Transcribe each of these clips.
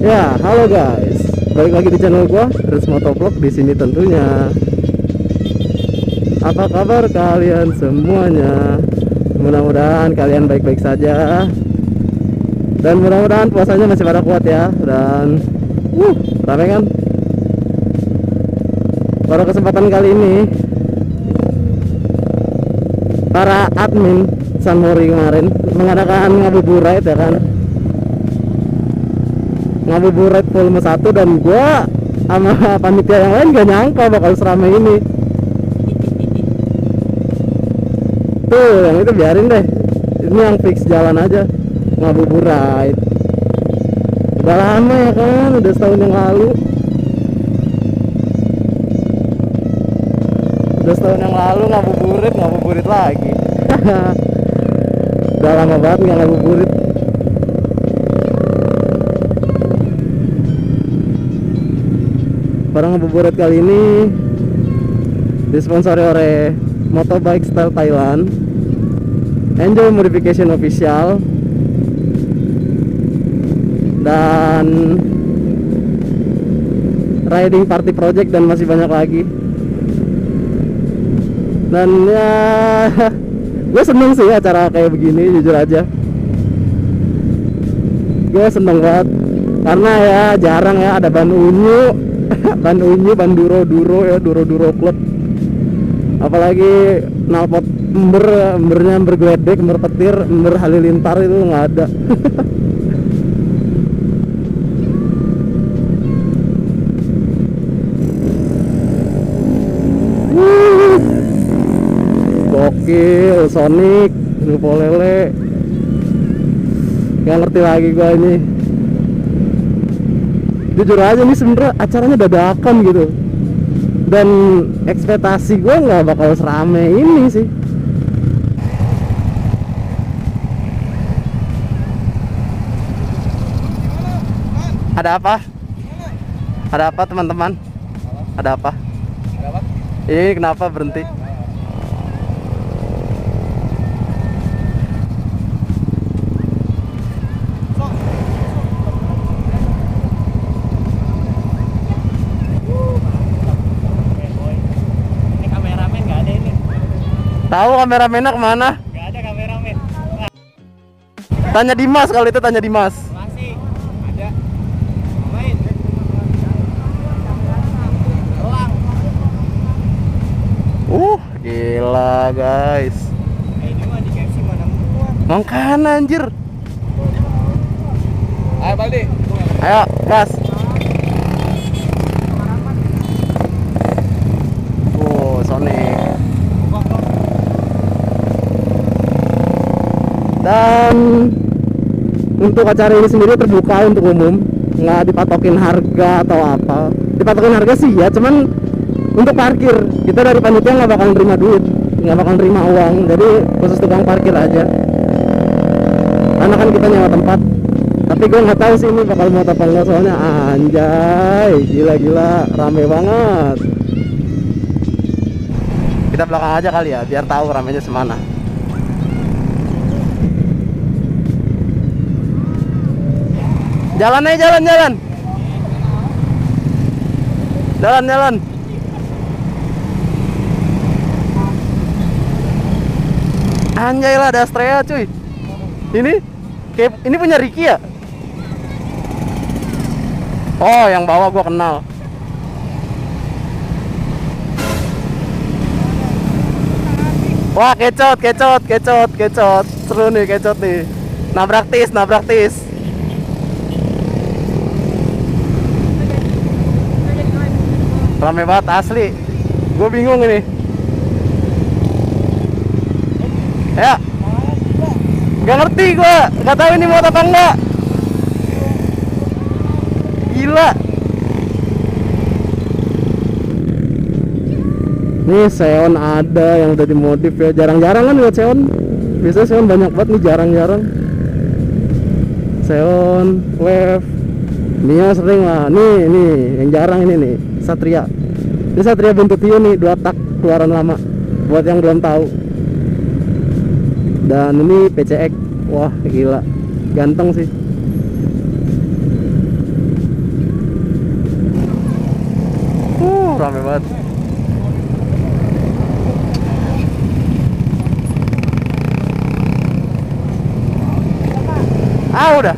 Ya, halo guys. Balik lagi di channel gua, Rus Motovlog. Di sini tentunya. Apa kabar kalian semuanya? Mudah-mudahan kalian baik-baik saja. Dan mudah-mudahan puasanya masih pada kuat ya. Dan rame kan? Pada kesempatan kali ini para admin Sunmori kemarin mengadakan ngabuburit ya kan. Ngabuburit volume 1 dan gua sama panitia yang lain gak nyangka bakal seramai ini. Tuh, yang itu biarin deh. Ini yang fix jalan aja. Ngabuburit. Udah lama ya kan, udah setahun yang lalu. Udah setahun yang lalu ngabuburit lagi. Udah lama banget nggak ngabuburit. Pada ngabuburit kali ini disponsori oleh Motobike Style Thailand, Enjoy Modification Official, dan Riding Party Project, dan masih banyak lagi. Dan ya gue seneng sih acara kayak begini, jujur aja gue seneng banget karena ya jarang ya ada ban unyu ban unyu, ban duro ya, duro club, apalagi knalpot embernya bergeledek, ember petir, ember halilintar itu nggak ada. Gokil, Sonic, Lupo Lele. Gak ngerti lagi gua ini. Jujur aja nih sebenernya acaranya dadakan gitu. Dan ekspektasi gua nggak bakal serame ini sih. Ada apa? Ada apa teman-teman? Ada apa? Ini kenapa berhenti? Tahu kameramennya kemana? Gak ada kameramen. Tanya Dimas, kalau itu tanya Dimas. Masih ada. Main. Elang. Gila guys. Ini mah di KFC mana muat. Mangkana anjir. Ayo Baldi. Ayo, gas. Sonic. Dan untuk acara ini sendiri terbuka untuk umum, nggak dipatokin harga atau apa. Dipatokin harga sih ya, cuman untuk parkir kita dari panitia nggak bakal nerima duit, nggak bakal nerima uang, jadi khusus tukang parkir aja. Karena kan kita nyewa tempat. Tapi gue nggak tahu sih ini bakal muat apa enggak, soalnya anjay, gila rame banget. Kita belakang aja kali ya, biar tahu ramenya semana. Jalan aja, jalan. Anjay lah, ada Astrea cuy. Ini punya Ricky ya? Oh, yang bawa gua kenal. Wah, kecot. Seru nih, kecot nih. Nabrak tis. Rame banget asli. Gue bingung ini. Ya. Gak ngerti gue. Gak tahu ini mau apa enggak. Gila. Nih Xeon ada yang udah dimodif ya. Jarang-jarang kan lihat Xeon. Biasanya Xeon banyak banget nih, jarang-jarang. Xeon, Wave, Mio sering lah. Nih yang jarang ini nih, Satria. Ini Satria bentuk Tio nih, 2 tak keluaran lama. Buat yang belum tahu. Dan ini PCX. Wah gila, ganteng sih. rame banget. Udah.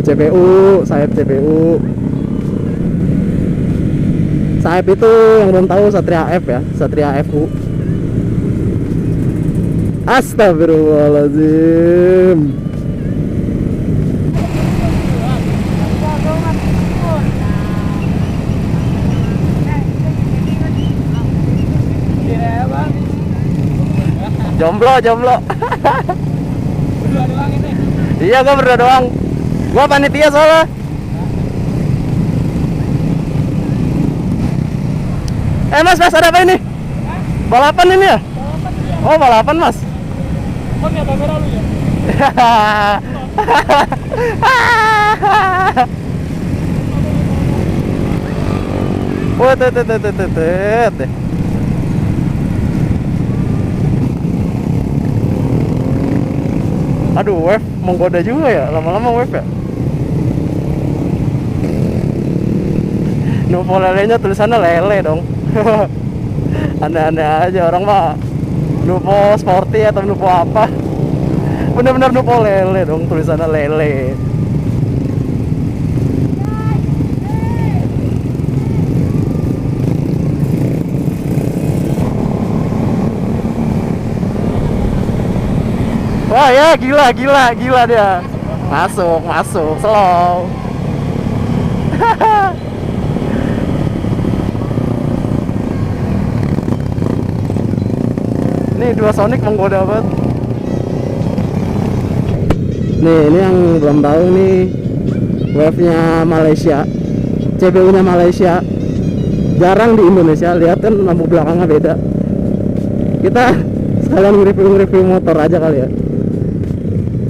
CPU, sayap CPU. Sayap itu yang belum tahu Satria F ya, Satria FU. Astagfirullahaladzim. Jomblo. Berdua doang ini. Iya, gua berdua doang. Gua panitia soalnya. Mas, ada apa ini? Balapan ini ya? Oh, balapan, Mas. Oh, ini ada merah lu ya? Oh, tet. Aduh, wave menggoda juga ya, lama-lama wave ya. Nuvo lelenya tulisannya lele dong. Aneh-aneh aja orang mah. Nuvo sporty atau Nuvo apa? Bener-bener Nuvo lele dong, tulisannya lele. Wah ya, gila dia. Masuk, slow. Nih dua Sonic menggoda banget. Nih, ini yang belum tahu nih, wave-nya Malaysia, CBU-nya Malaysia. Jarang di Indonesia, lihat kan lampu belakangnya beda. Kita sekalian nge-review motor aja kali ya.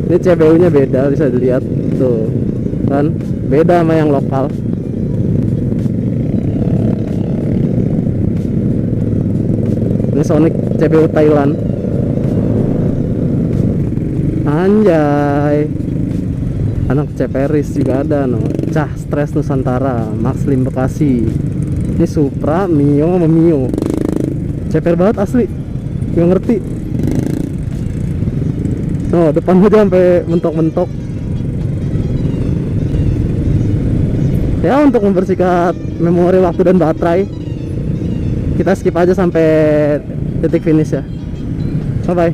Ini CBU-nya beda, bisa dilihat tuh kan, beda sama yang lokal. Ini Sonic CBU Thailand. Anjay, anak Ceperis juga ada no. Cah Stres Nusantara, Max Lim Bekasi. Ini Supra, Mio sama Mio. Ceper banget asli, gak ngerti. Oh, depan aja sampai mentok-mentok. Ya, untuk membersihkan memori waktu dan baterai, kita skip aja sampai titik finish ya. Bye bye.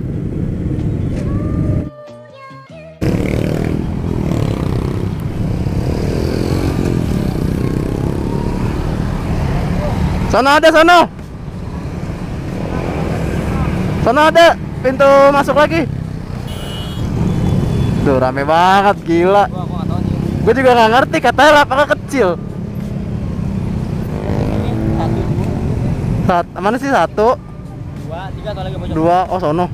Sana ada pintu masuk lagi. Tuh rame banget, gila. Gua nggak tahu nih. Gue juga nggak ngerti, katanya lapaknya kecil. Mana sih 1, 2, 3 atau lagi pojok? 2, oh sono.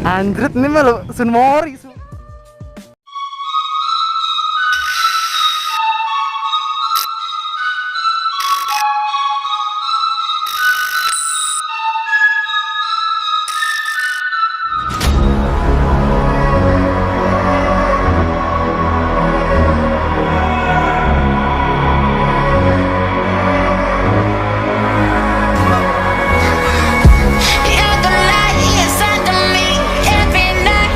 Anjrit, ini mah Sunmori. You're the light inside of me every night.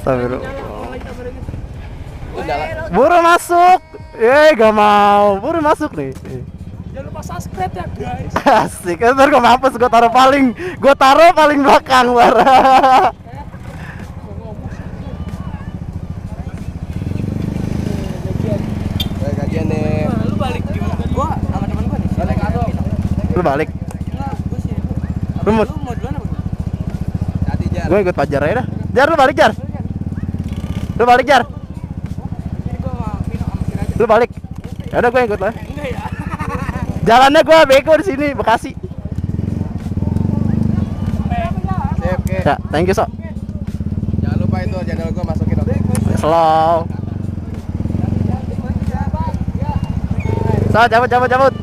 Astagfirullah. Buru masuk. Gak mau. Buru masuk nih. Jangan lupa subscribe ya guys. Asik. Ntar gue mampus, gue taruh paling belakang. Gajian nih. Lu balik gimana? Gua sama temen gua nih. Balik atau? Lu balik. Enggak, gua sih. Lu mau Duluan apa? Hati Jar. gue ikut Fajar aja dah. Jar, lu balik Jar. Lu balik Jar. Ini gua mau minum sama Sir aja. Lu balik. Ya udah gue ikut lah. Enggak ya. Jalannya gue bego di sini Bekasi. Sip, oke. Ya, thank you, Sok. Jangan lupa itu channel gua masukin oke. Slow. So, cabut.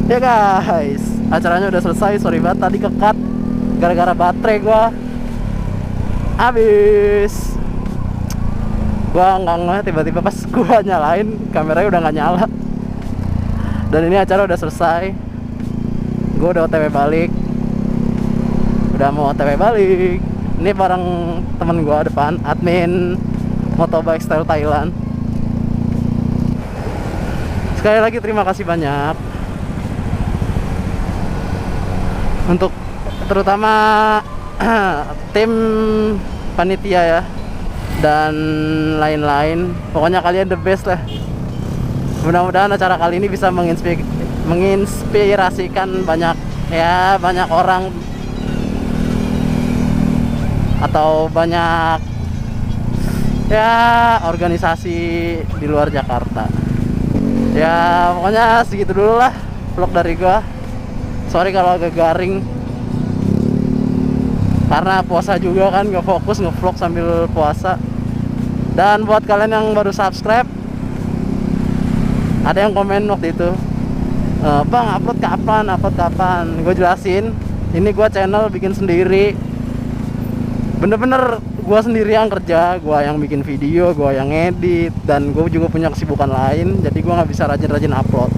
Ya guys, acaranya udah selesai. Sorry banget tadi kekat gara-gara baterai gua habis. Gua nggak ngeh, tiba-tiba pas gua nyalain kameranya udah nggak nyala. Dan ini acara udah selesai. Gua udah OTW balik. Udah mau OTW balik. Ini bareng temen gua depan, admin Motobike Style Thailand. Sekali lagi terima kasih banyak untuk terutama tim panitia ya dan lain-lain. Pokoknya kalian the best lah. Mudah-mudahan acara kali ini bisa menginspirasikan banyak orang atau banyak organisasi di luar Jakarta. Ya pokoknya segitu dulu lah vlog dari gua. Sorry kalau agak garing karena puasa juga kan, nggak fokus ngevlog sambil puasa. Dan buat kalian yang baru subscribe, ada yang komen waktu itu, bang upload kapan? Gue jelasin, ini gue channel bikin sendiri, bener-bener gue sendiri yang kerja, gue yang bikin video, gue yang edit, dan gue juga punya kesibukan lain, jadi gue nggak bisa rajin-rajin upload.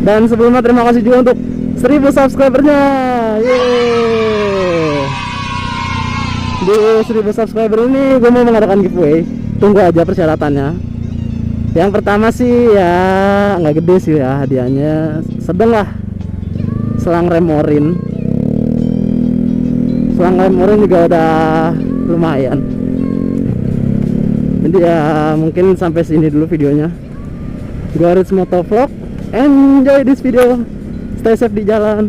Dan sebelumnya terima kasih juga untuk 1000 subscribernya. Yeay. Di 1000 subscriber ini gue mau mengadakan giveaway. Tunggu aja persyaratannya. Yang pertama sih ya nggak gede sih ya hadiahnya, sedang lah. Selang remorin. Selang remorin juga udah lumayan. Jadi ya mungkin sampai sini dulu videonya. Gua Rich Motovlog. Enjoy this video. Stay safe di jalan.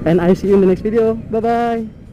And I see you in the next video. Bye bye.